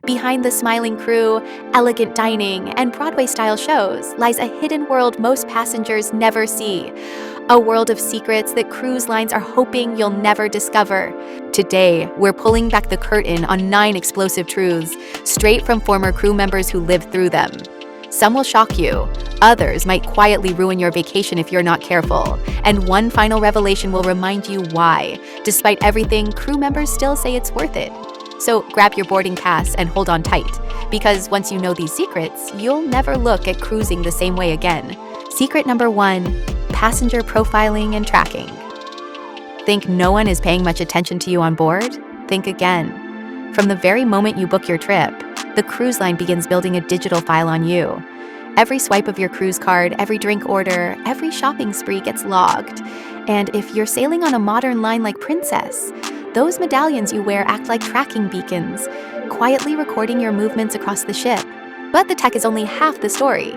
Behind the smiling crew, elegant dining, and Broadway-style shows lies a hidden world most passengers never see. A world of secrets that cruise lines are hoping you'll never discover. Today, we're pulling back the curtain on 9 explosive truths, straight from former crew members who lived through them. Some will shock you. Others might quietly ruin your vacation if you're not careful. And one final revelation will remind you why, despite everything, crew members still say it's worth it. So grab your boarding pass and hold on tight, because once you know these secrets, you'll never look at cruising the same way again. Secret number 1, passenger profiling and tracking. Think no one is paying much attention to you on board? Think again. From the very moment you book your trip, the cruise line begins building a digital file on you. Every swipe of your cruise card, every drink order, every shopping spree gets logged. And if you're sailing on a modern line like Princess, those medallions you wear act like tracking beacons, quietly recording your movements across the ship. But the tech is only half the story.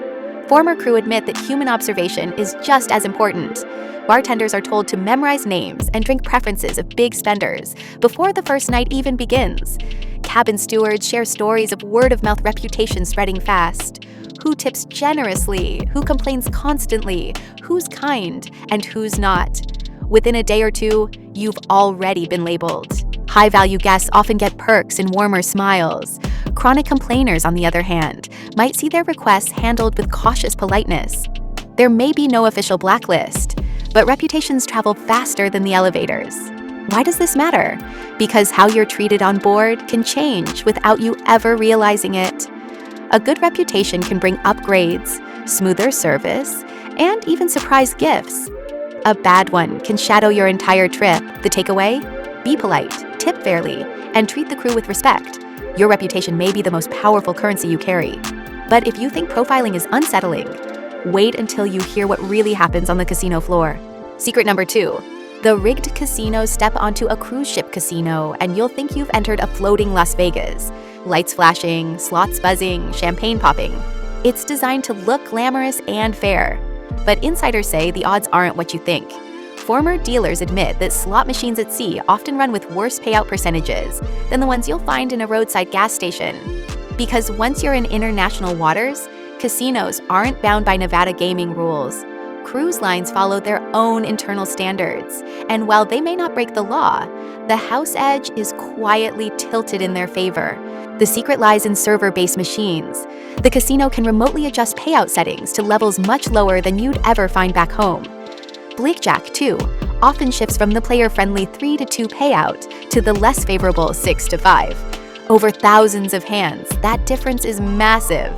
Former crew admit that human observation is just as important. Bartenders are told to memorize names and drink preferences of big spenders before the first night even begins. Cabin stewards share stories of word-of-mouth reputation spreading fast. Who tips generously, who complains constantly, who's kind, and who's not. Within a day or two, you've already been labeled. High-value guests often get perks and warmer smiles. Chronic complainers, on the other hand, might see their requests handled with cautious politeness. There may be no official blacklist, but reputations travel faster than the elevators. Why does this matter? Because how you're treated on board can change without you ever realizing it. A good reputation can bring upgrades, smoother service, and even surprise gifts. A bad one can shadow your entire trip. The takeaway? Be polite, tip fairly, and treat the crew with respect. Your reputation may be the most powerful currency you carry. But if you think profiling is unsettling, wait until you hear what really happens on the casino floor. Secret number 2. The rigged casinos step onto a cruise ship casino, and you'll think you've entered a floating Las Vegas. Lights flashing, slots buzzing, champagne popping. It's designed to look glamorous and fair. But insiders say the odds aren't what you think. Former dealers admit that slot machines at sea often run with worse payout percentages than the ones you'll find in a roadside gas station. Because once you're in international waters, casinos aren't bound by Nevada gaming rules. Cruise lines follow their own internal standards, and while they may not break the law, the house edge is quietly tilted in their favor. The secret lies in server-based machines. The casino can remotely adjust payout settings to levels much lower than you'd ever find back home. Blackjack, too, often shifts from the player-friendly 3-2 payout to the less favorable 6-5. Over thousands of hands, that difference is massive.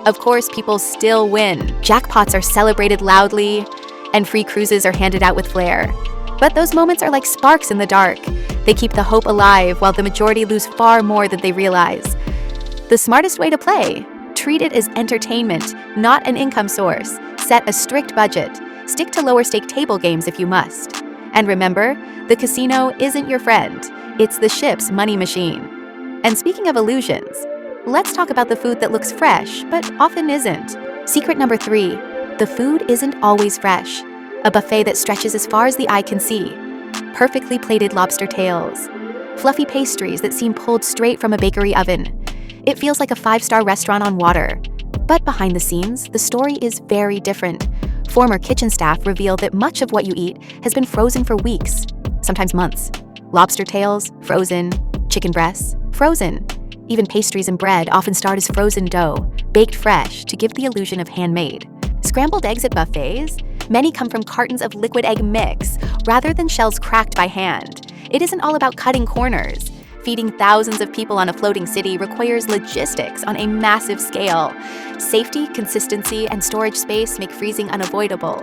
Of course, people still win. Jackpots are celebrated loudly, and free cruises are handed out with flair. But those moments are like sparks in the dark. They keep the hope alive while the majority lose far more than they realize. The smartest way to play? Treat it as entertainment, not an income source. Set a strict budget. Stick to lower-stake table games if you must. And remember, the casino isn't your friend. It's the ship's money machine. And speaking of illusions, let's talk about the food that looks fresh, but often isn't. Secret number 3, the food isn't always fresh. A buffet that stretches as far as the eye can see. Perfectly plated lobster tails. Fluffy pastries that seem pulled straight from a bakery oven. It feels like a 5-star restaurant on water. But behind the scenes, the story is very different. Former kitchen staff reveal that much of what you eat has been frozen for weeks, sometimes months. Lobster tails, frozen. Chicken breasts, frozen. Even pastries and bread often start as frozen dough, baked fresh to give the illusion of handmade. Scrambled eggs at buffets? Many come from cartons of liquid egg mix, rather than shells cracked by hand. It isn't all about cutting corners. Feeding thousands of people on a floating city requires logistics on a massive scale. Safety, consistency, and storage space make freezing unavoidable.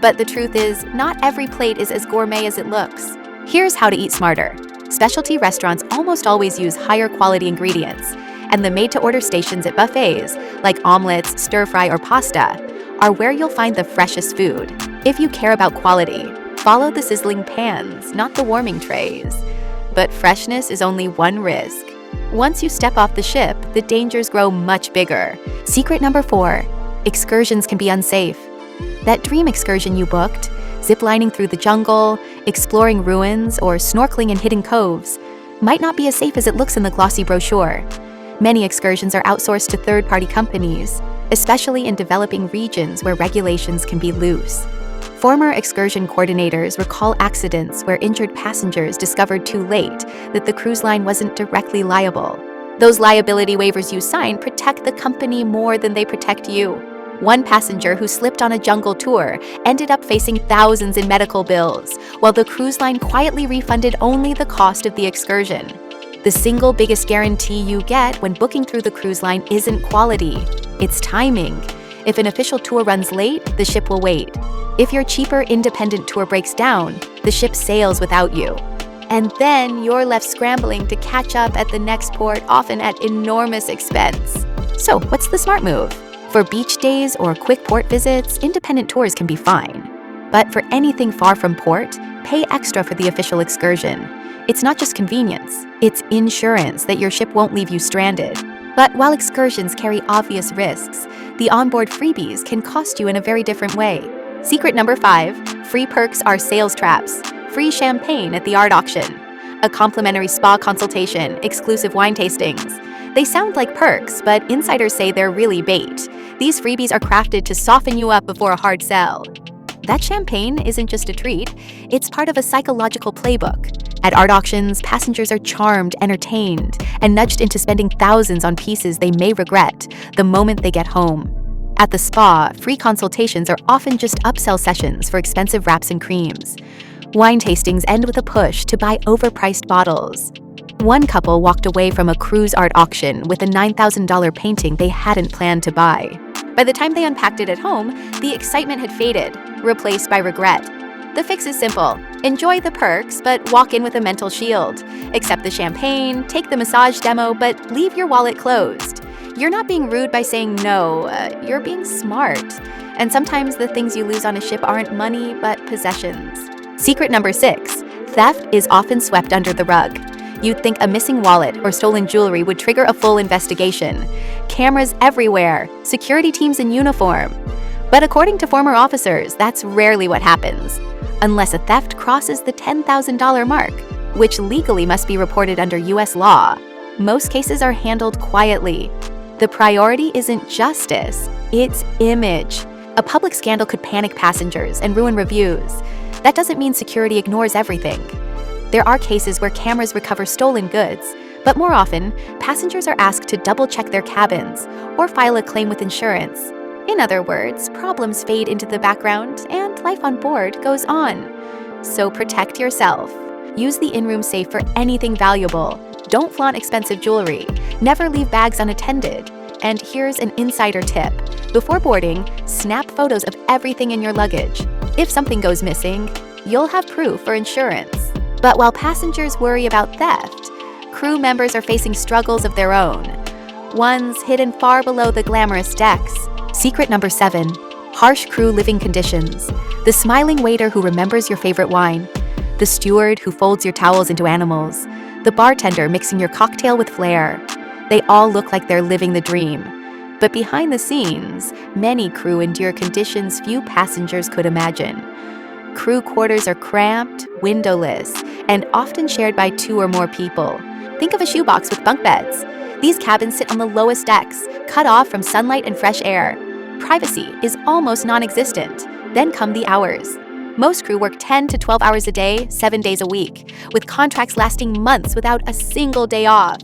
But the truth is, not every plate is as gourmet as it looks. Here's how to eat smarter. Specialty restaurants almost always use higher quality ingredients, and the made-to-order stations at buffets, like omelets, stir-fry, or pasta, are where you'll find the freshest food. If you care about quality, follow the sizzling pans, not the warming trays. But freshness is only one risk. Once you step off the ship, the dangers grow much bigger. Secret number 4, excursions can be unsafe. That dream excursion you booked, ziplining through the jungle, exploring ruins, or snorkeling in hidden coves, might not be as safe as it looks in the glossy brochure. Many excursions are outsourced to third-party companies, especially in developing regions where regulations can be loose. Former excursion coordinators recall accidents where injured passengers discovered too late that the cruise line wasn't directly liable. Those liability waivers you sign protect the company more than they protect you. One passenger who slipped on a jungle tour ended up facing thousands in medical bills, while the cruise line quietly refunded only the cost of the excursion. The single biggest guarantee you get when booking through the cruise line isn't quality, it's timing. If an official tour runs late, the ship will wait. If your cheaper independent tour breaks down, the ship sails without you. And then you're left scrambling to catch up at the next port, often at enormous expense. So, what's the smart move? For beach days or quick port visits, independent tours can be fine. But for anything far from port, pay extra for the official excursion. It's not just convenience, it's insurance that your ship won't leave you stranded. But while excursions carry obvious risks, the onboard freebies can cost you in a very different way. Secret number 5, free perks are sales traps. Free champagne at the art auction, a complimentary spa consultation, exclusive wine tastings. They sound like perks, but insiders say they're really bait. These freebies are crafted to soften you up before a hard sell. That champagne isn't just a treat, it's part of a psychological playbook. At art auctions, passengers are charmed, entertained, and nudged into spending thousands on pieces they may regret the moment they get home. At the spa, free consultations are often just upsell sessions for expensive wraps and creams. Wine tastings end with a push to buy overpriced bottles. One couple walked away from a cruise art auction with a $9,000 painting they hadn't planned to buy. By the time they unpacked it at home, the excitement had faded, replaced by regret. The fix is simple. Enjoy the perks, but walk in with a mental shield. Accept the champagne, take the massage demo, but leave your wallet closed. You're not being rude by saying no, you're being smart. And sometimes the things you lose on a ship aren't money, but possessions. Secret number 6, theft is often swept under the rug. You'd think a missing wallet or stolen jewelry would trigger a full investigation. Cameras everywhere, security teams in uniform. But according to former officers, that's rarely what happens, unless a theft crosses the $10,000 mark, which legally must be reported under US law. Most cases are handled quietly. The priority isn't justice, it's image. A public scandal could panic passengers and ruin reviews. That doesn't mean security ignores everything. There are cases where cameras recover stolen goods, but more often, passengers are asked to double-check their cabins or file a claim with insurance. In other words, problems fade into the background and life on board goes on. So protect yourself. Use the in-room safe for anything valuable. Don't flaunt expensive jewelry. Never leave bags unattended. And here's an insider tip. Before boarding, snap photos of everything in your luggage. If something goes missing, you'll have proof for insurance. But while passengers worry about theft, crew members are facing struggles of their own, ones hidden far below the glamorous decks. Secret number 7, harsh crew living conditions. The smiling waiter who remembers your favorite wine, the steward who folds your towels into animals, the bartender mixing your cocktail with flair. They all look like they're living the dream. But behind the scenes, many crew endure conditions few passengers could imagine. Crew quarters are cramped, windowless, and often shared by 2 or more people. Think of a shoebox with bunk beds. These cabins sit on the lowest decks, cut off from sunlight and fresh air. Privacy is almost non-existent. Then come the hours. Most crew work 10 to 12 hours a day, 7 days a week, with contracts lasting months without a single day off.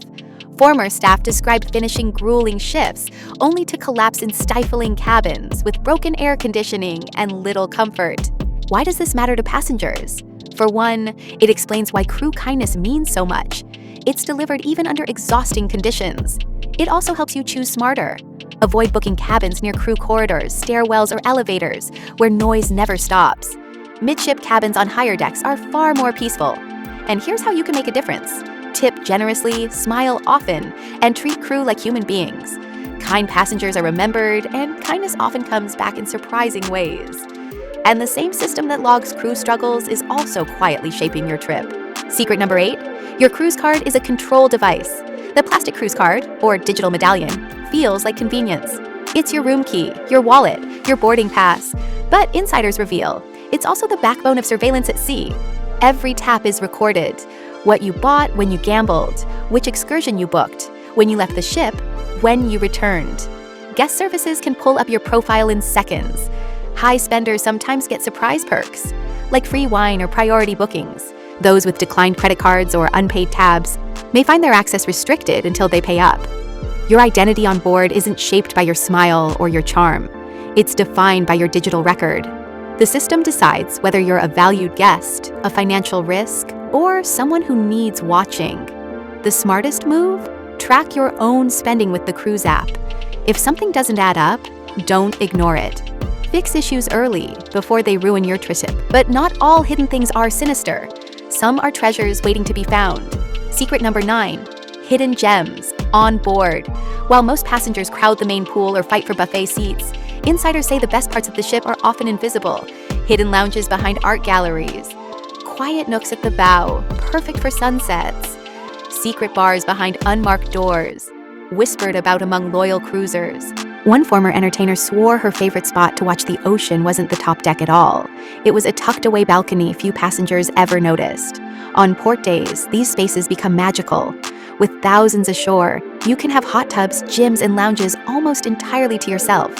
Former staff described finishing grueling shifts, only to collapse in stifling cabins with broken air conditioning and little comfort. Why does this matter to passengers? For one, it explains why crew kindness means so much. It's delivered even under exhausting conditions. It also helps you choose smarter. Avoid booking cabins near crew corridors, stairwells, or elevators, where noise never stops. Midship cabins on higher decks are far more peaceful. And here's how you can make a difference. Tip generously, smile often, and treat crew like human beings. Kind passengers are remembered, and kindness often comes back in surprising ways. And the same system that logs crew struggles is also quietly shaping your trip. Secret number 8, your cruise card is a control device. The plastic cruise card, or digital medallion, feels like convenience. It's your room key, your wallet, your boarding pass. But insiders reveal, it's also the backbone of surveillance at sea. Every tap is recorded. What you bought when you gambled, which excursion you booked, when you left the ship, when you returned. Guest services can pull up your profile in seconds. High spenders sometimes get surprise perks, like free wine or priority bookings. Those with declined credit cards or unpaid tabs may find their access restricted until they pay up. Your identity on board isn't shaped by your smile or your charm. It's defined by your digital record. The system decides whether you're a valued guest, a financial risk, or someone who needs watching. The smartest move? Track your own spending with the cruise app. If something doesn't add up, don't ignore it. Fix issues early before they ruin your trip. But not all hidden things are sinister. Some are treasures waiting to be found. Secret number 9, hidden gems on board. While most passengers crowd the main pool or fight for buffet seats, insiders say the best parts of the ship are often invisible. Hidden lounges behind art galleries, quiet nooks at the bow, perfect for sunsets, secret bars behind unmarked doors, whispered about among loyal cruisers. One former entertainer swore her favorite spot to watch the ocean wasn't the top deck at all. It was a tucked-away balcony few passengers ever noticed. On port days, these spaces become magical. With thousands ashore, you can have hot tubs, gyms, and lounges almost entirely to yourself.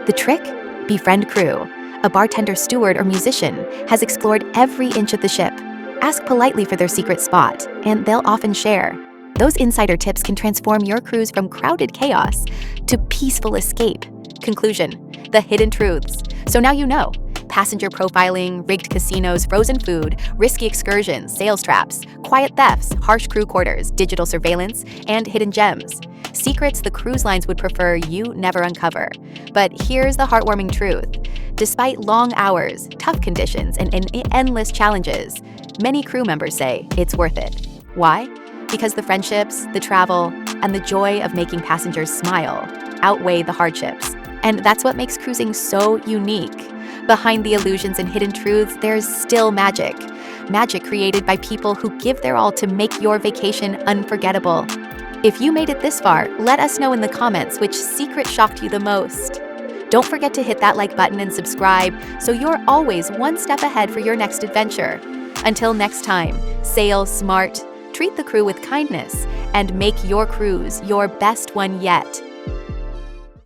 The trick? Befriend crew. A bartender, steward, or musician has explored every inch of the ship. Ask politely for their secret spot, and they'll often share. Those insider tips can transform your cruise from crowded chaos to peaceful escape. Conclusion: the hidden truths. So now you know. Passenger profiling, rigged casinos, frozen food, risky excursions, sales traps, quiet thefts, harsh crew quarters, digital surveillance, and hidden gems. Secrets the cruise lines would prefer you never uncover. But here's the heartwarming truth. Despite long hours, tough conditions, and endless challenges, many crew members say it's worth it. Why? Because the friendships, the travel, and the joy of making passengers smile outweigh the hardships. And that's what makes cruising so unique. Behind the illusions and hidden truths, there's still magic. Magic created by people who give their all to make your vacation unforgettable. If you made it this far, let us know in the comments which secret shocked you the most. Don't forget to hit that like button and subscribe so you're always one step ahead for your next adventure. Until next time, sail smart, treat the crew with kindness, and make your cruise your best one yet.